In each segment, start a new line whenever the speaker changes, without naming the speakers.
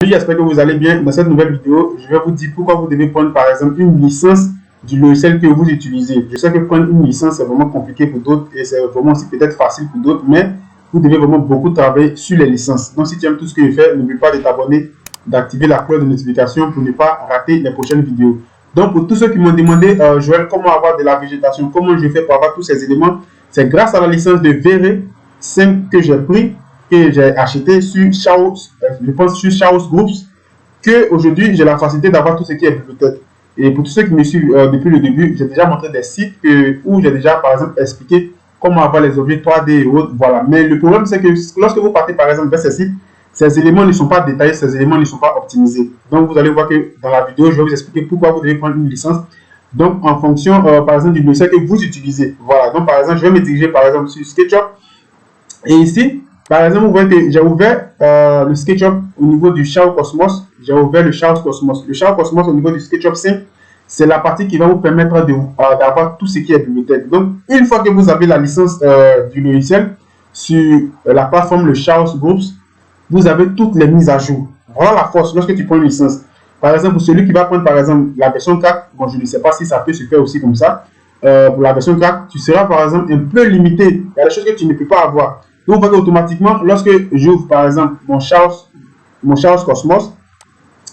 J'espère que vous allez bien. Dans cette nouvelle vidéo, je vais vous dire pourquoi vous devez prendre par exemple une licence du logiciel que vous utilisez. Je sais que prendre une licence c'est vraiment compliqué pour d'autres et c'est vraiment aussi peut-être facile pour d'autres, mais vous devez vraiment beaucoup travailler sur les licences. Donc si tu aimes tout ce que je fais, n'oublie pas de t'abonner, d'activer la cloche de notification pour ne pas rater les prochaines vidéos. Donc pour tous ceux qui m'ont demandé, Joël, comment avoir de la végétation, comment je fais pour avoir tous ces éléments, c'est grâce à la licence de VRE 5 que j'ai pris, que j'ai acheté sur Chaos, je pense sur Chaos Groups, que aujourd'hui j'ai la facilité d'avoir tout ce qui est bibliothèque. Et pour tous ceux qui me suivent depuis le début, j'ai déjà montré des sites où j'ai déjà par exemple expliqué comment avoir les objets 3D et autres. Voilà. Mais le problème c'est que lorsque vous partez par exemple vers ces sites, ces éléments ne sont pas détaillés, ces éléments ne sont pas optimisés. Donc vous allez voir que dans la vidéo, je vais vous expliquer pourquoi vous devez prendre une licence. Donc en fonction par exemple du logiciel que vous utilisez. Voilà. Donc par exemple, je vais me diriger par exemple sur SketchUp. Et ici, par exemple, vous voyez que j'ai ouvert le SketchUp au niveau du Chaos Cosmos. J'ai ouvert le Chaos Cosmos. Le Chaos Cosmos au niveau du SketchUp 5, c'est la partie qui va vous permettre d'avoir tout ce qui est bibliothèque. Donc, une fois que vous avez la licence du logiciel sur la plateforme le Chaos Groups, vous avez toutes les mises à jour. Voilà la force lorsque tu prends une licence. Par exemple, pour celui qui va prendre par exemple la version 4, bon, je ne sais pas si ça peut se faire aussi comme ça. Pour la version 4, tu seras par exemple un peu limité. Il y a des choses que tu ne peux pas avoir. Donc, vous voyez automatiquement, lorsque j'ouvre par exemple mon Chaos Cosmos,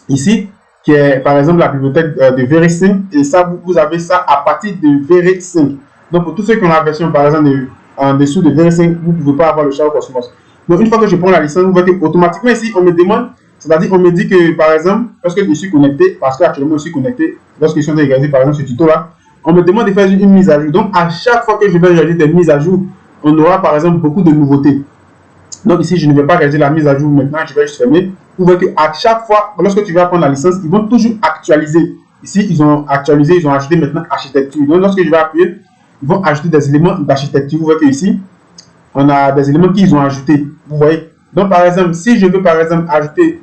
ici, qui est par exemple la bibliothèque de VRE5, et ça, vous avez ça à partir de VRE5. Donc, pour tous ceux qui ont la version par exemple en dessous de VRE5, vous ne pouvez pas avoir le Chaos Cosmos. Donc, une fois que je prends la licence, vous voyez automatiquement ici, on me demande, c'est-à-dire, on me dit que par exemple, lorsque je suis connecté, parce qu'actuellement je suis connecté, lorsque je suis en train de regarder par exemple ce tuto-là, on me demande de faire une mise à jour. Donc, à chaque fois que je vais regarder des mises à jour, on aura par exemple beaucoup de nouveautés. Donc ici, je ne vais pas réaliser la mise à jour maintenant, je vais juste fermer. Vous voyez qu'à chaque fois, lorsque tu vas prendre la licence, ils vont toujours actualiser. Ici, ils ont actualisé, ils ont ajouté maintenant architecture. Donc lorsque je vais appuyer, ils vont ajouter des éléments d'architecture. Vous voyez qu'ici, on a des éléments qu'ils ont ajoutés. Vous voyez. Donc par exemple, si je veux par exemple ajouter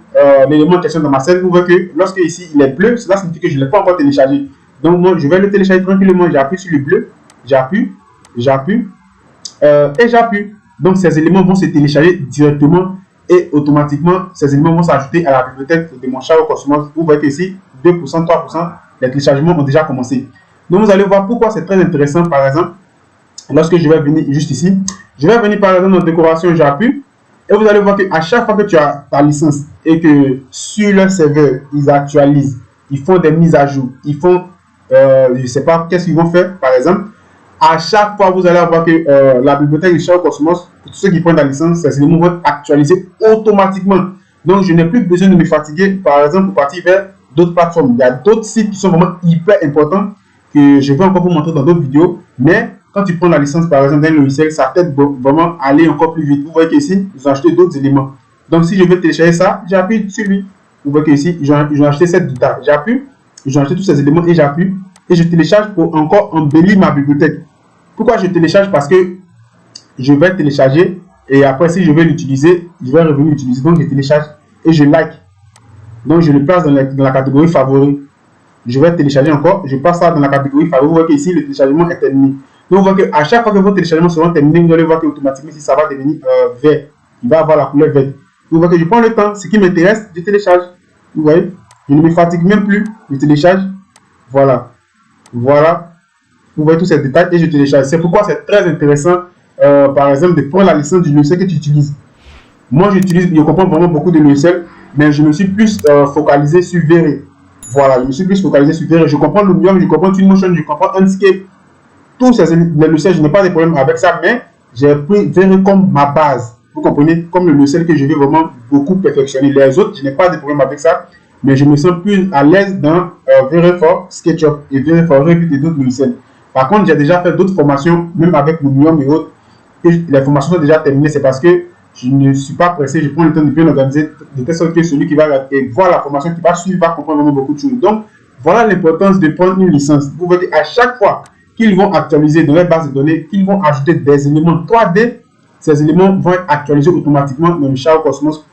l'élément en question dans ma scène, vous voyez que lorsque ici il est bleu, cela signifie que je ne l'ai pas encore téléchargé. Donc moi, je vais le télécharger tranquillement. J'appuie sur le bleu, j'appuie et j'appuie. Donc ces éléments vont se télécharger directement et automatiquement ces éléments vont s'ajouter à la bibliothèque de mon Chaos Cosmos. Vous voyez qu'ici 2%, 3%, les téléchargements ont déjà commencé. Donc vous allez voir pourquoi c'est très intéressant. Par exemple, lorsque je vais venir juste ici, je vais venir par exemple dans décoration, j'appuie et vous allez voir qu'à chaque fois que tu as ta licence et que sur leur serveur ils actualisent, ils font des mises à jour, ils font je ne sais pas qu'est-ce qu'ils vont faire par exemple. À chaque fois, vous allez voir que la bibliothèque du Chaos Cosmos, pour tous ceux qui prennent la licence, ces éléments vont être actualisés automatiquement. Donc, je n'ai plus besoin de me fatiguer, par exemple, pour partir vers d'autres plateformes. Il y a d'autres sites qui sont vraiment hyper importants que je vais encore vous montrer dans d'autres vidéos. Mais quand tu prends la licence, par exemple, d'un logiciel, ça t'aide vraiment à aller encore plus vite. Vous voyez qu'ici, ils ont acheté d'autres éléments. Donc, si je veux télécharger ça, j'appuie sur lui. Vous voyez qu'ici, ils ont acheté cette guitare. J'appuie, ils ont acheté tous ces éléments et j'appuie. Et je télécharge pour encore embellir ma bibliothèque. Pourquoi je télécharge? Parce que je vais télécharger et après si je vais l'utiliser, je vais revenir l'utiliser. Donc je télécharge et je like. Donc je le place dans la catégorie favori. Je vais télécharger encore, je passe ça dans la catégorie favori. Vous voyez qu'ici le téléchargement est terminé. Donc vous voyez qu'à chaque fois que vos téléchargements seront terminés, vous allez voir qu'automatiquement ici ça va devenir vert. Il va avoir la couleur verte. Vous voyez que je prends le temps, ce qui m'intéresse, je télécharge. Vous voyez, je ne me fatigue même plus, je télécharge. Voilà. Voilà. Vous voyez tous ces détails et je télécharge. C'est pourquoi c'est très intéressant, par exemple, de prendre la licence du logiciel que tu utilises. Moi, je comprends vraiment beaucoup de logiciels, mais je me suis plus focalisé sur VRE. Voilà, je me suis plus focalisé sur VRE. Je comprends Lumion, je comprends Twinmotion, je comprends Enscape. Tous ces logiciels, je n'ai pas de problème avec ça, mais j'ai pris VRE comme ma base. Vous comprenez? Comme le logiciel que je vais vraiment beaucoup perfectionner. Les autres, je n'ai pas de problème avec ça, mais je me sens plus à l'aise dans VRE for SketchUp et VRE for Revit et d'autres logiciels. Par contre, j'ai déjà fait d'autres formations, même avec Lumion et autres. Et les formations sont déjà terminées. C'est parce que je ne suis pas pressé. Je prends le temps de bien organiser de telle sorte que celui qui va voir la formation qui va suivre va comprendre vraiment beaucoup de choses. Donc, voilà l'importance de prendre une licence. Vous voyez, à chaque fois qu'ils vont actualiser dans les bases de données, qu'ils vont ajouter des éléments 3D, ces éléments vont être actualisés automatiquement dans le Chaos Cosmos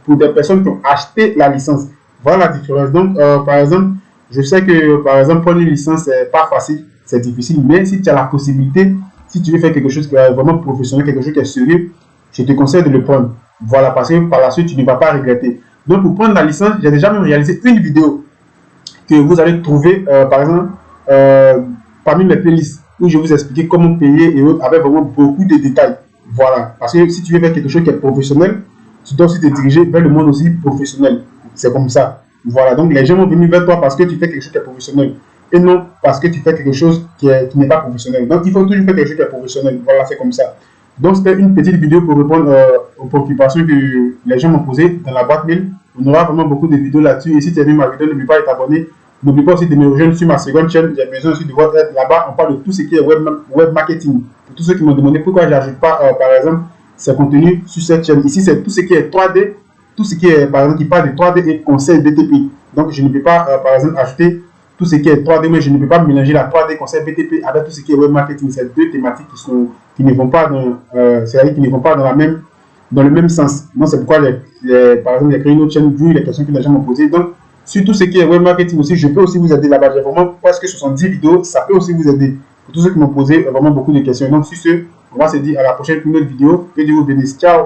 pour des personnes qui ont acheté la licence. Voilà la différence. Donc, par exemple, je sais que, par exemple, prendre une licence, c'est pas facile. C'est difficile, mais si tu as la possibilité, si tu veux faire quelque chose qui est vraiment professionnel, quelque chose qui est sérieux, je te conseille de le prendre. Voilà, parce que par la suite, tu ne vas pas regretter. Donc, pour prendre la licence, j'ai déjà même réalisé une vidéo que vous allez trouver, par exemple, parmi mes playlists, où je vous expliquer comment payer et autres, avec vraiment beaucoup de détails. Voilà. Parce que si tu veux faire quelque chose qui est professionnel, tu dois aussi te diriger vers le monde aussi professionnel. C'est comme ça. Voilà. Donc, les gens vont venir vers toi parce que tu fais quelque chose qui est professionnel. Et non parce que tu fais quelque chose qui n'est pas professionnel. Donc, il faut toujours faire quelque chose qui est professionnel. Voilà, c'est comme ça. Donc, c'était une petite vidéo pour répondre aux préoccupations que les gens m'ont posées dans la boîte mail. On aura vraiment beaucoup de vidéos là-dessus. Et si tu as aimé ma vidéo, n'oublie pas de t'abonner. N'oublie pas aussi de me rejoindre sur ma seconde chaîne. J'ai besoin aussi de votre aide. Là-bas, on parle de tout ce qui est web marketing. Pour tous ceux qui m'ont demandé pourquoi je n'ajoute pas, par exemple, ces contenus sur cette chaîne. Ici, c'est tout ce qui est 3D, tout ce qui est, par exemple, qui parle de 3D et conseils BTP. Donc, je ne peux pas, par exemple, ajouter tout ce qui est 3D, mais je ne peux pas mélanger la 3D conseil BTP avec tout ce qui est web marketing. C'est deux thématiques qui ne vont pas c'est-à-dire qui ne vont pas dans le même sens. Donc, c'est pourquoi, par exemple, j'ai créé une autre chaîne vu les questions que les gens m'ont posées. Donc, sur tout ce qui est web marketing aussi, je peux aussi vous aider là-bas. J'ai vraiment presque 70 vidéos, ça peut aussi vous aider. Pour tous ceux qui m'ont posé vraiment beaucoup de questions. Donc, sur ce, on va se dire à la prochaine pour une autre vidéo. Que Dieu vous bénisse. Ciao!